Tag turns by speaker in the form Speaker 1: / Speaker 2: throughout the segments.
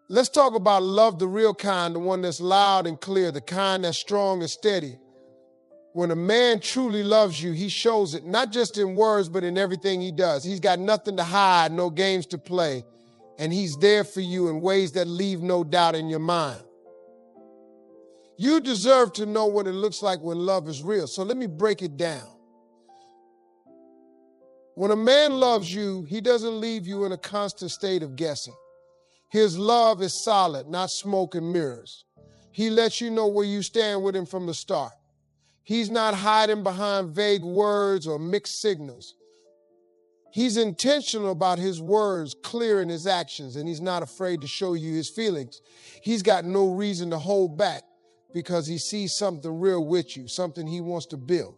Speaker 1: Let's talk about love, the real kind, the one that's loud and clear, the kind that's strong and steady. When a man truly loves you, he shows it, not just in words, but in everything he does. He's got nothing to hide, no games to play, and he's there for you in ways that leave no doubt in your mind. You deserve to know what it looks like when love is real, so let me break it down. When a man loves you, he doesn't leave you in a constant state of guessing. His love is solid, not smoke and mirrors. He lets you know where you stand with him from the start. He's not hiding behind vague words or mixed signals. He's intentional about his words, clear in his actions, and he's not afraid to show you his feelings. He's got no reason to hold back because he sees something real with you, something he wants to build.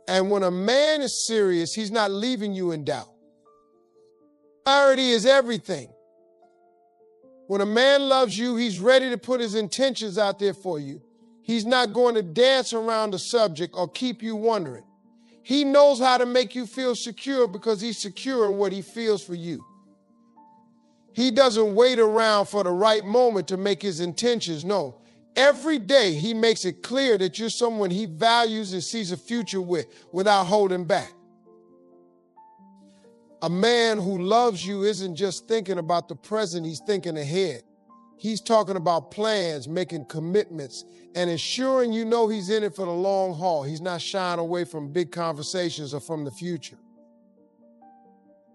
Speaker 1: And when a man is serious, he's not leaving you in doubt. Clarity is everything. When a man loves you, he's ready to put his intentions out there for you. He's not going to dance around the subject or keep you wondering. He knows how to make you feel secure because he's secure in what he feels for you. He doesn't wait around for the right moment to make his intentions known. Every day he makes it clear that you're someone he values and sees a future with without holding back. A man who loves you isn't just thinking about the present, he's thinking ahead. He's talking about plans, making commitments, and ensuring you know he's in it for the long haul. He's not shying away from big conversations or from the future.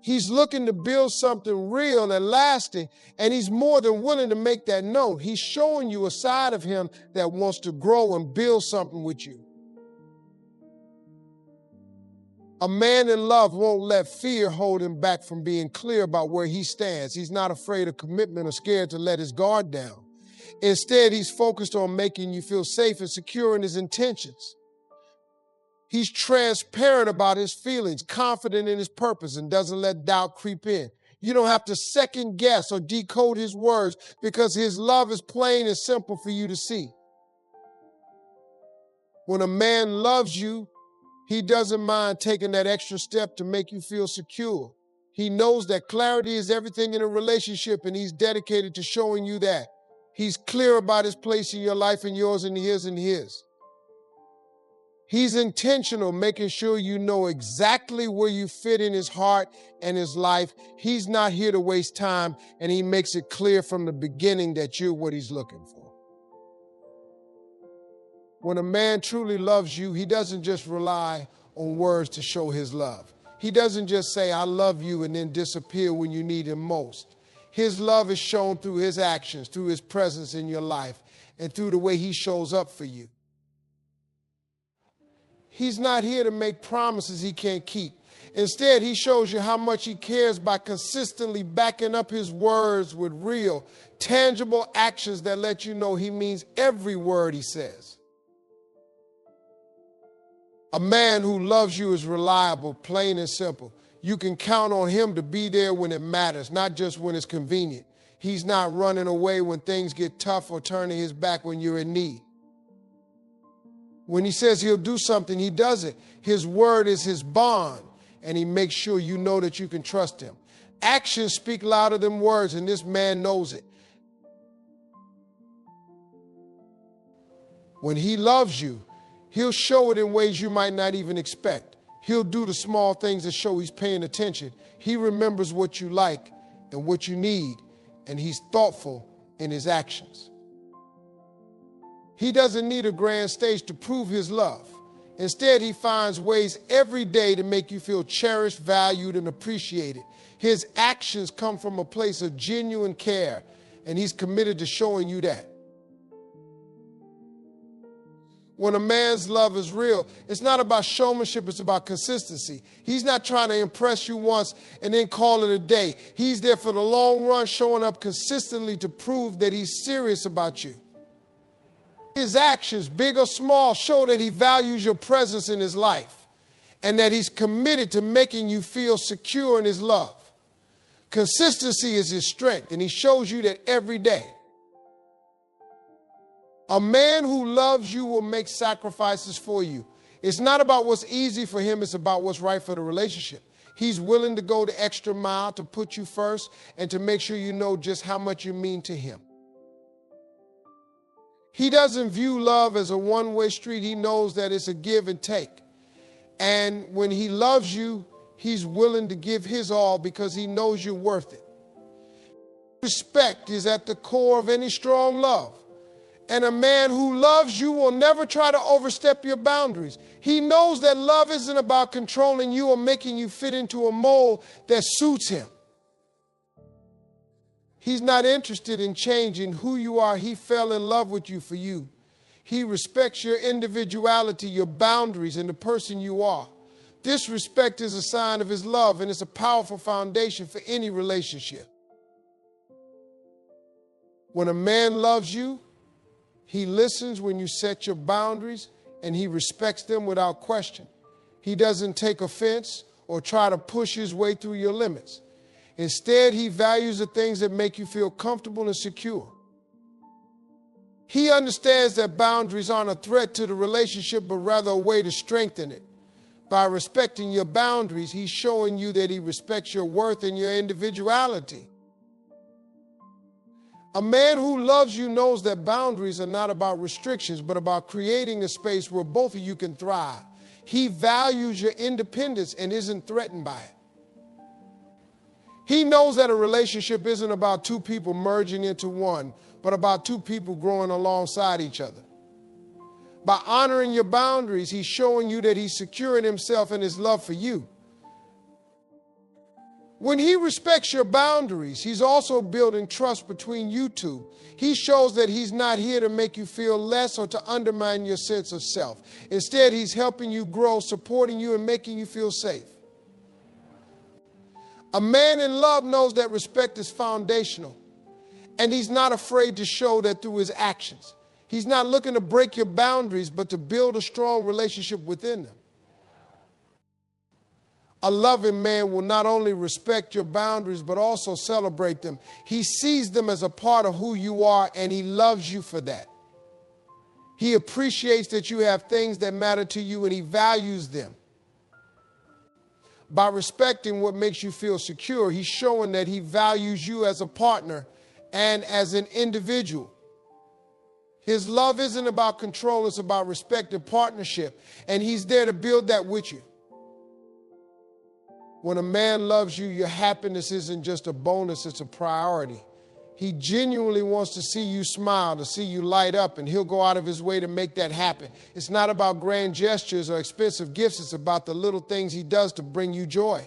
Speaker 1: He's looking to build something real and lasting, and he's more than willing to make that known. He's showing you a side of him that wants to grow and build something with you. A man in love won't let fear hold him back from being clear about where he stands. He's not afraid of commitment or scared to let his guard down. Instead, he's focused on making you feel safe and secure in his intentions. He's transparent about his feelings, confident in his purpose, and doesn't let doubt creep in. You don't have to second guess or decode his words because his love is plain and simple for you to see. When a man loves you, he doesn't mind taking that extra step to make you feel secure. He knows that clarity is everything in a relationship, and he's dedicated to showing you that. He's clear about his place in your life and yours and his and his. He's intentional, making sure you know exactly where you fit in his heart and his life. He's not here to waste time, and he makes it clear from the beginning that you're what he's looking for. When a man truly loves you, he doesn't just rely on words to show his love. He doesn't just say, I love you, and then disappear when you need him most. His love is shown through his actions, through his presence in your life, and through the way he shows up for you. He's not here to make promises he can't keep. Instead, he shows you how much he cares by consistently backing up his words with real, tangible actions that let you know he means every word he says. A man who loves you is reliable, plain and simple. You can count on him to be there when it matters, not just when it's convenient. He's not running away when things get tough or turning his back when you're in need. When he says he'll do something, he does it. His word is his bond, and he makes sure you know that you can trust him. Actions speak louder than words, and this man knows it. When he loves you, he'll show it in ways you might not even expect. He'll do the small things that show he's paying attention. He remembers what you like and what you need, and he's thoughtful in his actions. He doesn't need a grand stage to prove his love. Instead, he finds ways every day to make you feel cherished, valued, and appreciated. His actions come from a place of genuine care, and he's committed to showing you that. When a man's love is real, it's not about showmanship, it's about consistency. He's not trying to impress you once and then call it a day. He's there for the long run, showing up consistently to prove that he's serious about you. His actions, big or small, show that he values your presence in his life and that he's committed to making you feel secure in his love. Consistency is his strength, and he shows you that every day. A man who loves you will make sacrifices for you. It's not about what's easy for him, it's about what's right for the relationship. He's willing to go the extra mile to put you first and to make sure you know just how much you mean to him. He doesn't view love as a one-way street. He knows that it's a give and take. And when he loves you, he's willing to give his all because he knows you're worth it. Respect is at the core of any strong love. And a man who loves you will never try to overstep your boundaries. He knows that love isn't about controlling you or making you fit into a mold that suits him. He's not interested in changing who you are. He fell in love with you for you. He respects your individuality, your boundaries, and the person you are. This respect is a sign of his love, and it's a powerful foundation for any relationship. When a man loves you, he listens when you set your boundaries, and he respects them without question. He doesn't take offense or try to push his way through your limits. Instead, he values the things that make you feel comfortable and secure. He understands that boundaries aren't a threat to the relationship, but rather a way to strengthen it. By respecting your boundaries, he's showing you that he respects your worth and your individuality. A man who loves you knows that boundaries are not about restrictions, but about creating a space where both of you can thrive. He values your independence and isn't threatened by it. He knows that a relationship isn't about two people merging into one, but about two people growing alongside each other. By honoring your boundaries, he's showing you that he's secure in himself and his love for you. When he respects your boundaries, he's also building trust between you two. He shows that he's not here to make you feel less or to undermine your sense of self. Instead, he's helping you grow, supporting you, and making you feel safe. A man in love knows that respect is foundational, and he's not afraid to show that through his actions. He's not looking to break your boundaries, but to build a strong relationship within them. A loving man will not only respect your boundaries, but also celebrate them. He sees them as a part of who you are, and he loves you for that. He appreciates that you have things that matter to you, and he values them. By respecting what makes you feel secure, he's showing that he values you as a partner and as an individual. His love isn't about control, it's about respect and partnership, and he's there to build that with you. When a man loves you, your happiness isn't just a bonus, it's a priority. He genuinely wants to see you smile, to see you light up, and he'll go out of his way to make that happen. It's not about grand gestures or expensive gifts. It's about the little things he does to bring you joy.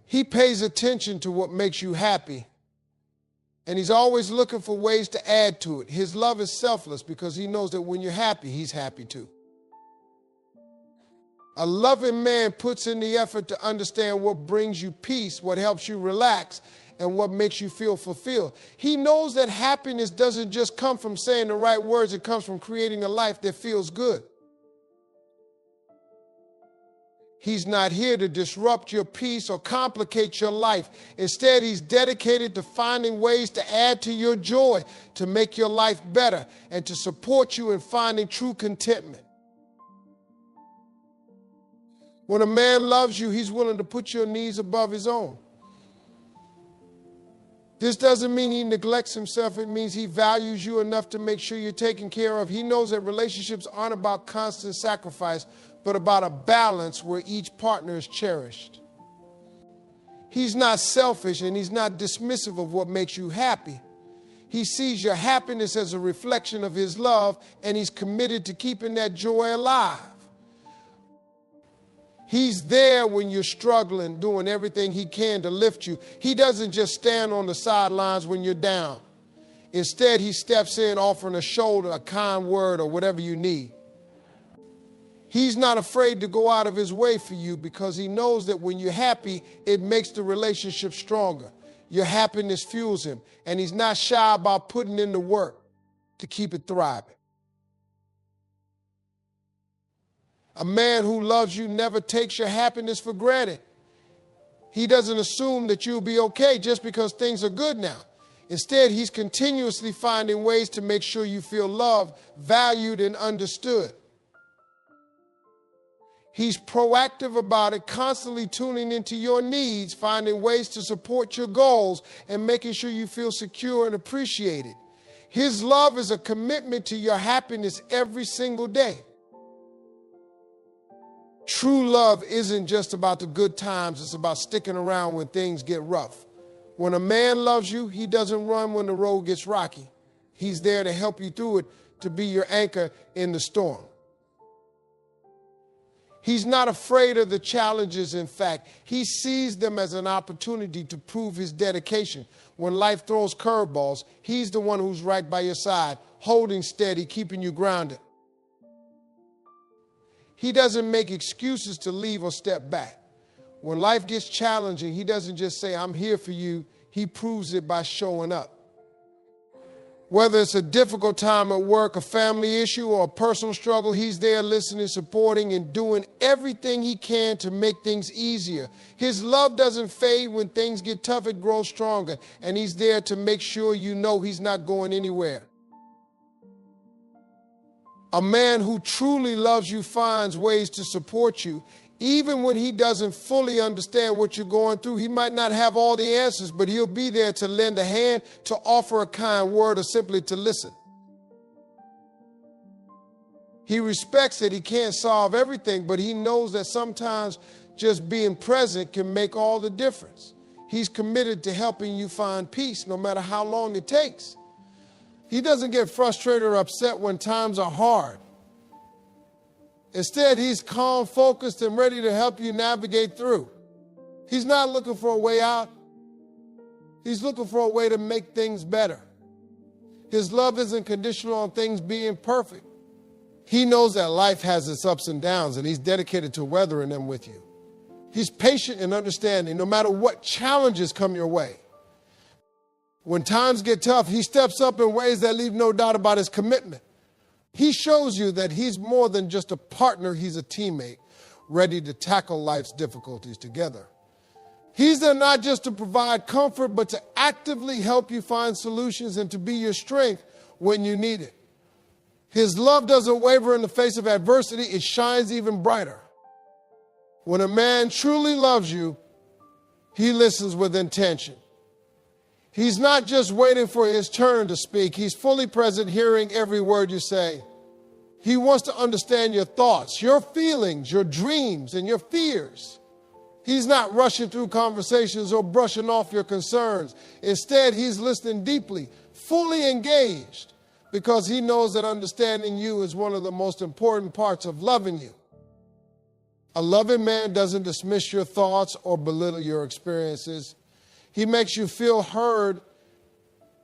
Speaker 1: He pays attention to what makes you happy, and he's always looking for ways to add to it. His love is selfless because he knows that when you're happy, he's happy too. A loving man puts in the effort to understand what brings you peace, what helps you relax, and what makes you feel fulfilled. He knows that happiness doesn't just come from saying the right words, it comes from creating a life that feels good. He's not here to disrupt your peace or complicate your life. Instead, he's dedicated to finding ways to add to your joy, to make your life better, and to support you in finding true contentment. When a man loves you, he's willing to put your needs above his own. This doesn't mean he neglects himself. It means he values you enough to make sure you're taken care of. He knows that relationships aren't about constant sacrifice, but about a balance where each partner is cherished. He's not selfish and he's not dismissive of what makes you happy. He sees your happiness as a reflection of his love, and he's committed to keeping that joy alive. He's there when you're struggling, doing everything he can to lift you. He doesn't just stand on the sidelines when you're down. Instead, he steps in, offering a shoulder, a kind word, or whatever you need. He's not afraid to go out of his way for you because he knows that when you're happy, it makes the relationship stronger. Your happiness fuels him, and he's not shy about putting in the work to keep it thriving. A man who loves you never takes your happiness for granted. He doesn't assume that you'll be okay just because things are good now. Instead, he's continuously finding ways to make sure you feel loved, valued, and understood. He's proactive about it, constantly tuning into your needs, finding ways to support your goals, and making sure you feel secure and appreciated. His love is a commitment to your happiness every single day. True love isn't just about the good times, it's about sticking around when things get rough. When a man loves you, he doesn't run when the road gets rocky. He's there to help you through it, to be your anchor in the storm. He's not afraid of the challenges. In fact, he sees them as an opportunity to prove his dedication. When life throws curveballs, he's the one who's right by your side, holding steady, keeping you grounded. He doesn't make excuses to leave or step back. When life gets challenging, he doesn't just say, "I'm here for you." He proves it by showing up. Whether it's a difficult time at work, a family issue, or a personal struggle, he's there listening, supporting, and doing everything he can to make things easier. His love doesn't fade when things get tough, it grows stronger. And he's there to make sure you know he's not going anywhere. A man who truly loves you finds ways to support you. Even when he doesn't fully understand what you're going through, he might not have all the answers, but he'll be there to lend a hand, to offer a kind word, or simply to listen. He respects that he can't solve everything, but he knows that sometimes just being present can make all the difference. He's committed to helping you find peace, no matter how long it takes. He doesn't get frustrated or upset when times are hard. Instead, he's calm, focused, and ready to help you navigate through. He's not looking for a way out. He's looking for a way to make things better. His love isn't conditional on things being perfect. He knows that life has its ups and downs, and he's dedicated to weathering them with you. He's patient and understanding, no matter what challenges come your way. When times get tough, he steps up in ways that leave no doubt about his commitment. He shows you that he's more than just a partner, he's a teammate, ready to tackle life's difficulties together. He's there not just to provide comfort, but to actively help you find solutions and to be your strength when you need it. His love doesn't waver in the face of adversity, it shines even brighter. When a man truly loves you, he listens with intention. He's not just waiting for his turn to speak. He's fully present, hearing every word you say. He wants to understand your thoughts, your feelings, your dreams, and your fears. He's not rushing through conversations or brushing off your concerns. Instead, he's listening deeply, fully engaged, because he knows that understanding you is one of the most important parts of loving you. A loving man doesn't dismiss your thoughts or belittle your experiences. He makes you feel heard,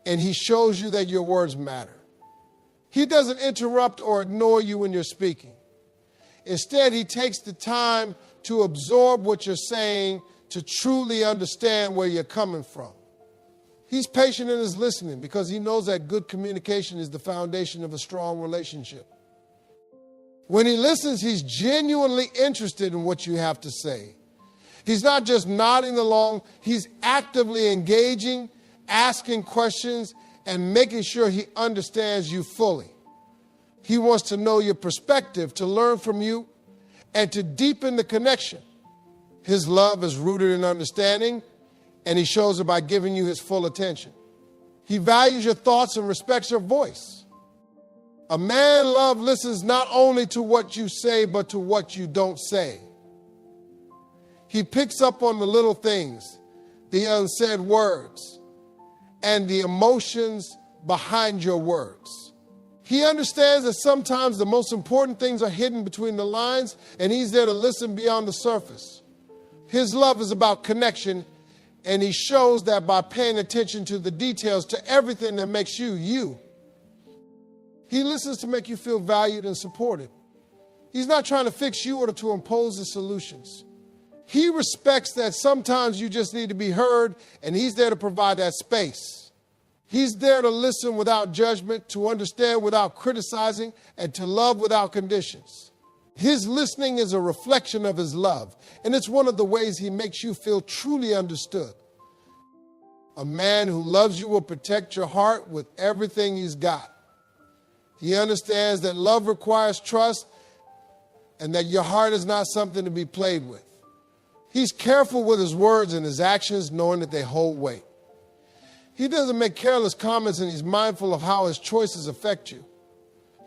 Speaker 1: and he shows you that your words matter. He doesn't interrupt or ignore you when you're speaking. Instead, he takes the time to absorb what you're saying, to truly understand where you're coming from. He's patient in his listening because he knows that good communication is the foundation of a strong relationship. When he listens, he's genuinely interested in what you have to say. He's not just nodding along, he's actively engaging, asking questions, and making sure he understands you fully. He wants to know your perspective, to learn from you, and to deepen the connection. His love is rooted in understanding, and he shows it by giving you his full attention. He values your thoughts and respects your voice. A man love listens not only to what you say, but to what you don't say. He picks up on the little things, the unsaid words, and the emotions behind your words. He understands that sometimes the most important things are hidden between the lines, and he's there to listen beyond the surface. His love is about connection, and he shows that by paying attention to the details, to everything that makes you, you. He listens to make you feel valued and supported. He's not trying to fix you or to impose the solutions. He respects that sometimes you just need to be heard, and he's there to provide that space. He's there to listen without judgment, to understand without criticizing, and to love without conditions. His listening is a reflection of his love, and it's one of the ways he makes you feel truly understood. A man who loves you will protect your heart with everything he's got. He understands that love requires trust, and that your heart is not something to be played with. He's careful with his words and his actions, knowing that they hold weight. He doesn't make careless comments, and he's mindful of how his choices affect you.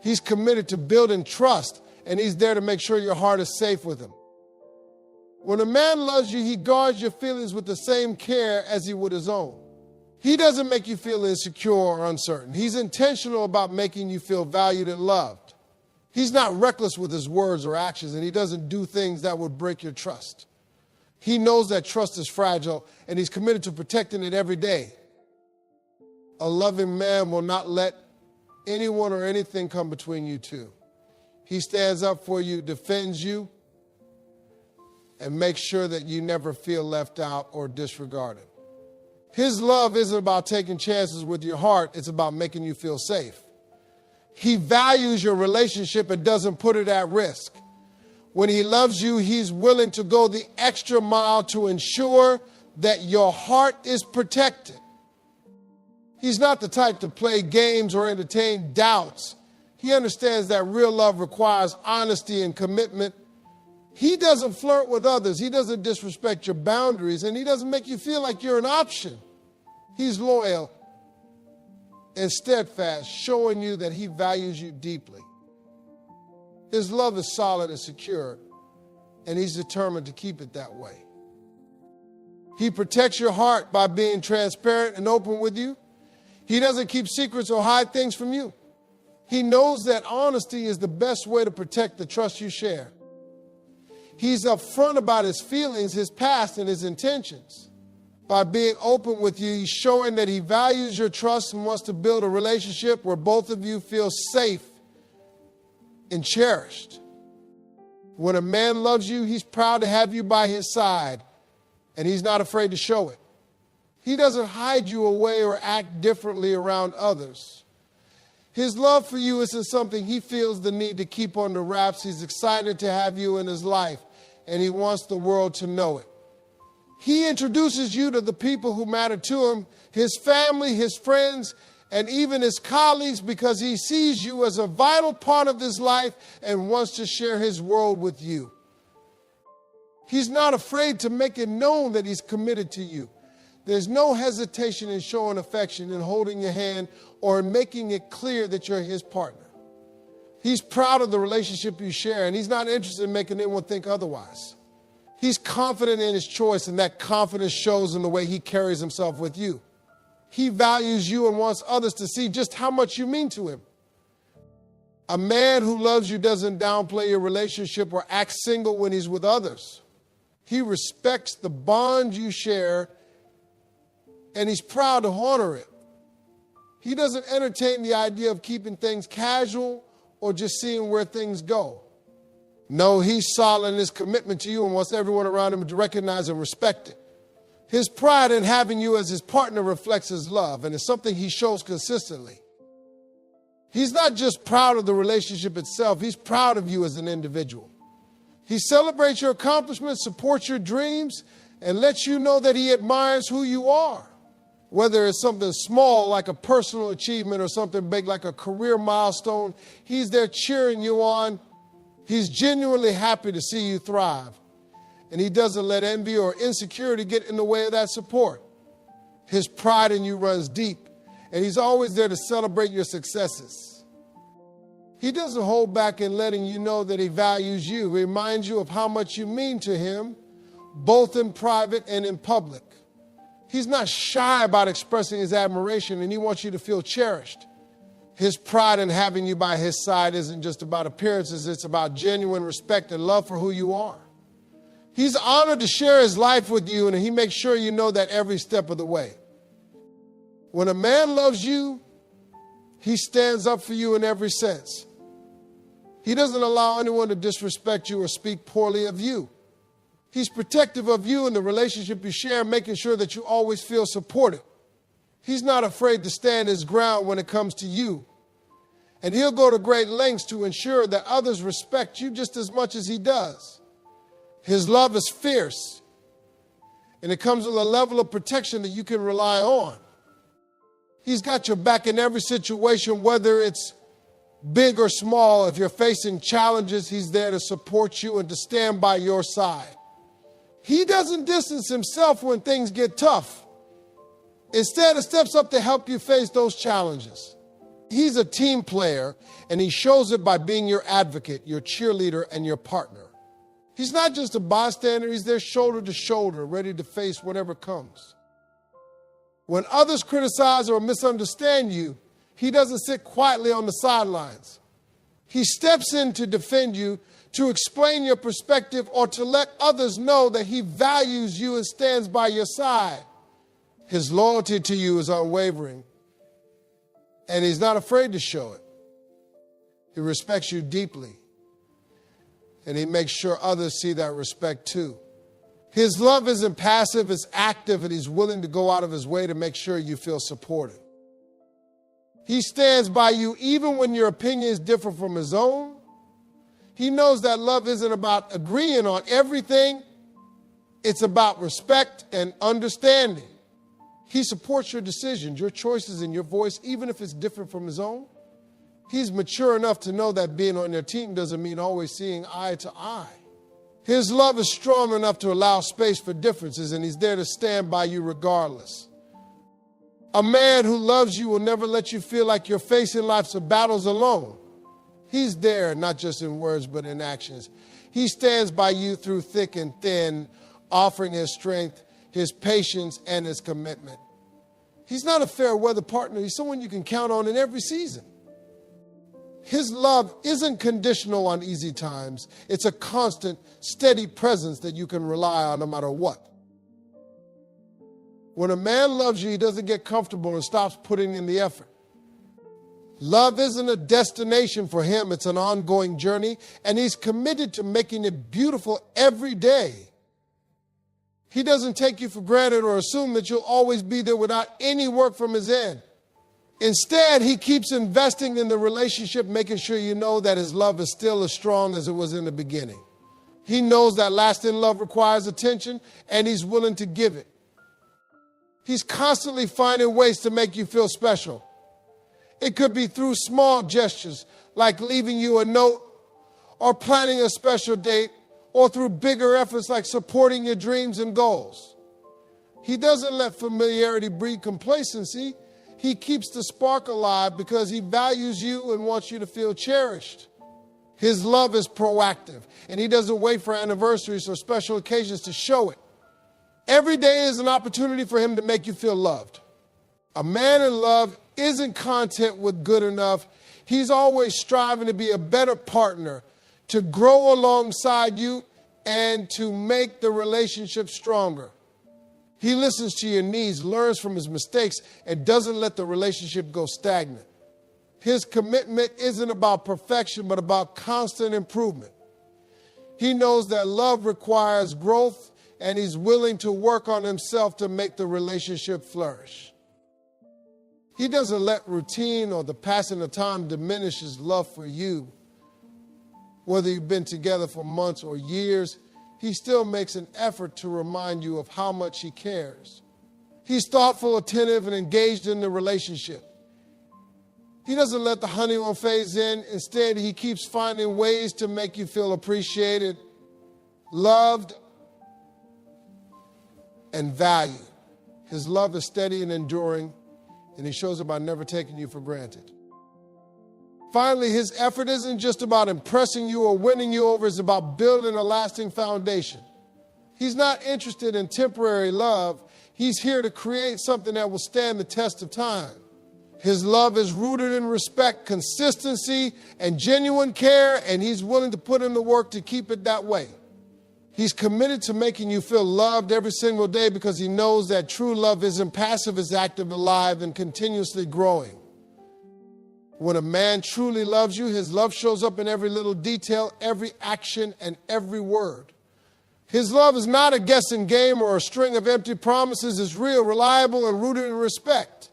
Speaker 1: He's committed to building trust, and he's there to make sure your heart is safe with him. When a man loves you, he guards your feelings with the same care as he would his own. He doesn't make you feel insecure or uncertain. He's intentional about making you feel valued and loved. He's not reckless with his words or actions, and he doesn't do things that would break your trust. He knows that trust is fragile, and he's committed to protecting it every day. A loving man will not let anyone or anything come between you two. He stands up for you, defends you, and makes sure that you never feel left out or disregarded. His love isn't about taking chances with your heart. It's about making you feel safe. He values your relationship and doesn't put it at risk. When he loves you, he's willing to go the extra mile to ensure that your heart is protected. He's not the type to play games or entertain doubts. He understands that real love requires honesty and commitment. He doesn't flirt with others. He doesn't disrespect your boundaries, and he doesn't make you feel like you're an option. He's loyal and steadfast, showing you that he values you deeply. His love is solid and secure, and he's determined to keep it that way. He protects your heart by being transparent and open with you. He doesn't keep secrets or hide things from you. He knows that honesty is the best way to protect the trust you share. He's upfront about his feelings, his past, and his intentions. By being open with you, he's showing that he values your trust and wants to build a relationship where both of you feel safe and cherished. When a man loves you, he's proud to have you by his side, and he's not afraid to show it. He doesn't hide you away or act differently around others. His love for you isn't something he feels the need to keep under wraps. He's excited to have you in his life, and he wants the world to know it. He introduces you to the people who matter to him, his family, his friends, and even his colleagues, because he sees you as a vital part of his life and wants to share his world with you. He's not afraid to make it known that he's committed to you. There's no hesitation in showing affection, in holding your hand, or in making it clear that you're his partner. He's proud of the relationship you share, and he's not interested in making anyone think otherwise. He's confident in his choice, and that confidence shows in the way he carries himself with you. He values you and wants others to see just how much you mean to him. A man who loves you doesn't downplay your relationship or act single when he's with others. He respects the bond you share, and he's proud to honor it. He doesn't entertain the idea of keeping things casual or just seeing where things go. No, he's solid in his commitment to you and wants everyone around him to recognize and respect it. His pride in having you as his partner reflects his love, and it's something he shows consistently. He's not just proud of the relationship itself, he's proud of you as an individual. He celebrates your accomplishments, supports your dreams, and lets you know that he admires who you are. Whether it's something small like a personal achievement or something big like a career milestone, he's there cheering you on. He's genuinely happy to see you thrive, and he doesn't let envy or insecurity get in the way of that support. His pride in you runs deep, and he's always there to celebrate your successes. He doesn't hold back in letting you know that he values you. He reminds you of how much you mean to him, both in private and in public. He's not shy about expressing his admiration, and he wants you to feel cherished. His pride in having you by his side isn't just about appearances, it's about genuine respect and love for who you are. He's honored to share his life with you, and he makes sure you know that every step of the way. When a man loves you, he stands up for you in every sense. He doesn't allow anyone to disrespect you or speak poorly of you. He's protective of you and the relationship you share, making sure that you always feel supported. He's not afraid to stand his ground when it comes to you. And he'll go to great lengths to ensure that others respect you just as much as he does. His love is fierce, and it comes with a level of protection that you can rely on. He's got your back in every situation, whether it's Big or small, if you're facing challenges, he's there to support you and to stand by your side. He doesn't distance himself when things get tough. Instead, he steps up to help you face those challenges. He's a team player, and he shows it by being your advocate, your cheerleader, and your partner. He's not just a bystander, he's there shoulder to shoulder, ready to face whatever comes. When others criticize or misunderstand you, he doesn't sit quietly on the sidelines. He steps in to defend you, to explain your perspective, or to let others know that he values you and stands by your side. His loyalty to you is unwavering, and he's not afraid to show it. He respects you deeply, and he makes sure others see that respect too. His love isn't passive, it's active, and he's willing to go out of his way to make sure you feel supported. He stands by you even when your opinion is different from his own. He knows that love isn't about agreeing on everything. It's about respect and understanding. He supports your decisions, your choices, and your voice, even if it's different from his own. He's mature enough to know that being on your team doesn't mean always seeing eye to eye. His love is strong enough to allow space for differences, and he's there to stand by you regardless. A man who loves you will never let you feel like you're facing life's battles alone. He's there, not just in words, but in actions. He stands by you through thick and thin, offering his strength, his patience, and his commitment. He's not a fair weather partner. He's someone you can count on in every season. His love isn't conditional on easy times. It's a constant, steady presence that you can rely on no matter what. When a man loves you, he doesn't get comfortable and stops putting in the effort. Love isn't a destination for him. It's an ongoing journey, and he's committed to making it beautiful every day. He doesn't take you for granted or assume that you'll always be there without any work from his end. Instead, he keeps investing in the relationship, making sure you know that his love is still as strong as it was in the beginning. He knows that lasting love requires attention, and he's willing to give it. He's constantly finding ways to make you feel special. It could be through small gestures, like leaving you a note or planning a special date, or through bigger efforts like supporting your dreams and goals. He doesn't let familiarity breed complacency. He keeps the spark alive because he values you and wants you to feel cherished. His love is proactive, and he doesn't wait for anniversaries or special occasions to show it. Every day is an opportunity for him to make you feel loved. A man in love isn't content with good enough. He's always striving to be a better partner, to grow alongside you, and to make the relationship stronger. He listens to your needs, learns from his mistakes, and doesn't let the relationship go stagnant. His commitment isn't about perfection, but about constant improvement. He knows that love requires growth, and he's willing to work on himself to make the relationship flourish. He doesn't let routine or the passing of time diminish his love for you. Whether you've been together for months or years, he still makes an effort to remind you of how much he cares. He's thoughtful, attentive, and engaged in the relationship. He doesn't let the honeymoon phase in. Instead, he keeps finding ways to make you feel appreciated, loved, and valued. His love is steady and enduring, and he shows it by never taking you for granted. Finally, his effort isn't just about impressing you or winning you over. It's about building a lasting foundation. He's not interested in temporary love. He's here to create something that will stand the test of time. His love is rooted in respect, consistency, and genuine care, and he's willing to put in the work to keep it that way. He's committed to making you feel loved every single day because he knows that true love isn't passive, it's active, alive, and continuously growing. When a man truly loves you, his love shows up in every little detail, every action, and every word. His love is not a guessing game or a string of empty promises. It's real, reliable, and rooted in respect.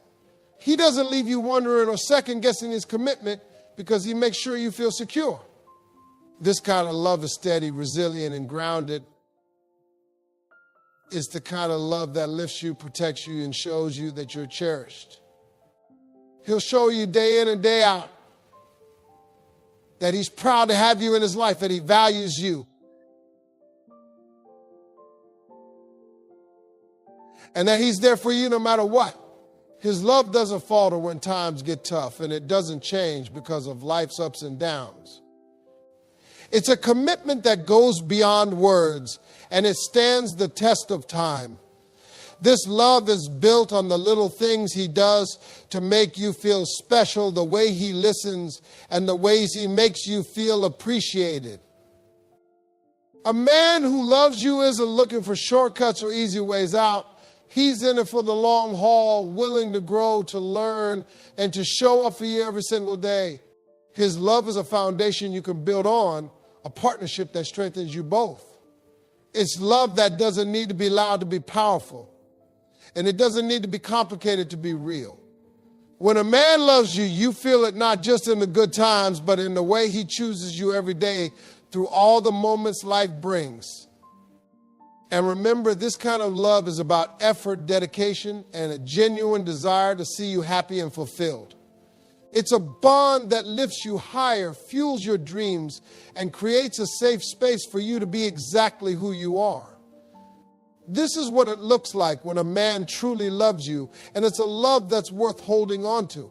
Speaker 1: He doesn't leave you wondering or second-guessing his commitment because he makes sure you feel secure. This kind of love is steady, resilient, and grounded. It's the kind of love that lifts you, protects you, and shows you that you're cherished. He'll show you day in and day out that he's proud to have you in his life, that he values you. And that he's there for you no matter what. His love doesn't falter when times get tough, and it doesn't change because of life's ups and downs. It's a commitment that goes beyond words, and it stands the test of time. This love is built on the little things he does to make you feel special, the way he listens, and the ways he makes you feel appreciated. A man who loves you isn't looking for shortcuts or easy ways out. He's in it for the long haul, willing to grow, to learn, and to show up for you every single day. His love is a foundation you can build on, a partnership that strengthens you both. It's love that doesn't need to be loud to be powerful. And it doesn't need to be complicated to be real. When a man loves you, you feel it not just in the good times, but in the way he chooses you every day through all the moments life brings. And remember, this kind of love is about effort, dedication, and a genuine desire to see you happy and fulfilled. It's a bond that lifts you higher, fuels your dreams, and creates a safe space for you to be exactly who you are. This is what it looks like when a man truly loves you, and it's a love that's worth holding on to.